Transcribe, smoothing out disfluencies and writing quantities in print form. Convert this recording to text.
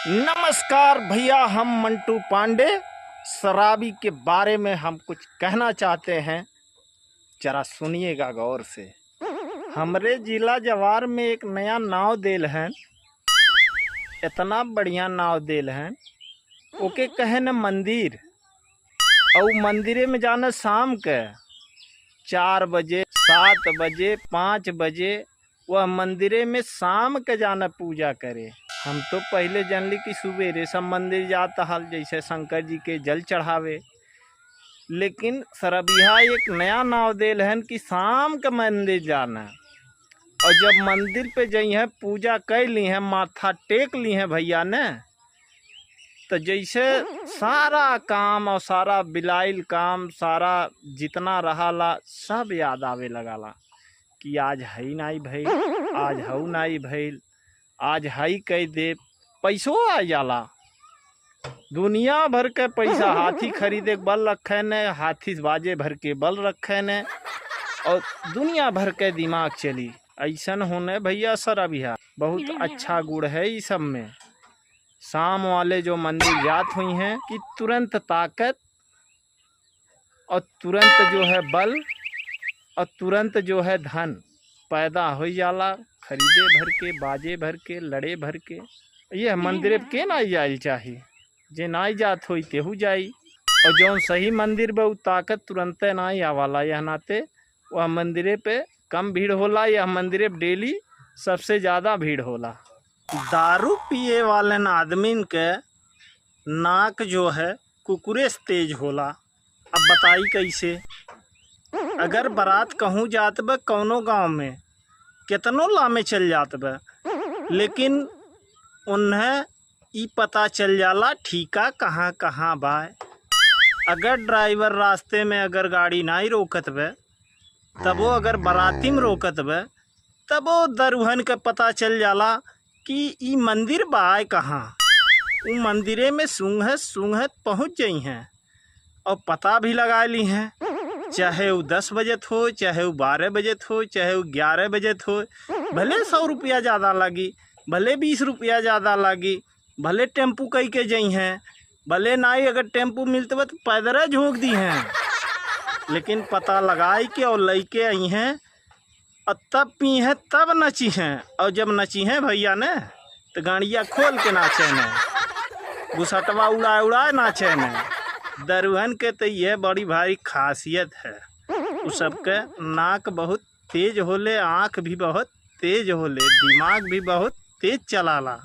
नमस्कार भैया, हम मंटू पांडे शराबी के बारे में हम कुछ कहना चाहते हैं। जरा सुनिएगा गौर से। हमरे जिला जवार में एक नया नाव देल है, इतना बढ़िया नाव देल है। ओके कहे न मंदिर, और मंदिरे में जाना शाम के 4 बजे 7 बजे 5 बजे वह मंदिरे में शाम के जाना पूजा करे। हम तो पहले जानली कि सुबेरे सब मंदिर जाता हल, जैसे शंकर जी के जल चढ़ावे, लेकिन सरबिहा एक नया नाव देल है कि शाम के मंदिर जाना। और जब मंदिर पे जई है पूजा कर ली है, माथा टेक ली है भैया ने, तो जैसे सारा काम और सारा बिलाइल काम सारा जितना रहा सब याद आवे लगाला कि आज हई नाई भइल, आज हऊ नाई भइल, आज हई कह दे। पैसों आ जाला, दुनिया भर के पैसा। हाथी खरीदे के बल रखे ने, हाथी बाजे भर के बल रखे ने, और दुनिया भर के दिमाग चली। ऐसन होने भैया सरबिहा बहुत अच्छा गुड़ है इस सब में। शाम वाले जो मंदिर जात हुई हैं कि तुरंत ताकत और तुरंत जो है बल और तुरंत जो है धन पैदा हो जाला। खरीदे भर के, बाजे भर के, लड़े भर के। ये मंदिर के ना जाइल चाहिए, जे नाई जात होई तेहू जाई। और जौन सही मंदिर बे ताकत तुरंत नाई आवाला। यह नाते वह मंदिरे पे कम भीड़ होला, यह मंदिरे पे डेली सबसे ज़्यादा भीड़ होला। दारू पिए वाले आदमीन के नाक जो है कुकुरे से तेज होला। अब बताई कैसे? अगर बारात कहूँ जात बे कौनो गांव में, कितनों लामे चल जात बे, लेकिन उन्हें ई पता चल जाला ठीका कहाँ कहाँ बा। अगर ड्राइवर रास्ते में अगर गाड़ी नहीं रोकत बे, तब वो अगर बाराती में रोकत बे, तब वो दरुहन के पता चल जाला कि ई मंदिर बाय कहाँ। वो मंदिरे में सूंघत पहुँच गई हैं और पता भी लगा ली हैं। चाहे वो 10 बजे हो, चाहे वो 12 बजे हो, चाहे वो 11 बजे हो। भले 100 रुपया ज़्यादा लगी, भले 20 रुपया ज़्यादा लगी, भले टेम्पू कई के जई हैं, भले नाई अगर टेम्पू मिलते बा तो पैदल झोंक दी हैं, लेकिन पता लगाई के और लेके आई हैं और तब पी हैं, तब नची हैं। और जब नची हैं भैया ने तो गाड़ियाँ खोल के नाचे ने, घुसटवा उड़ाए नाचे ने। दरुहन के तो यह बड़ी भारी खासियत है। उस सबके नाक बहुत तेज होले, आँख भी बहुत तेज होले, दिमाग भी बहुत तेज चलाला।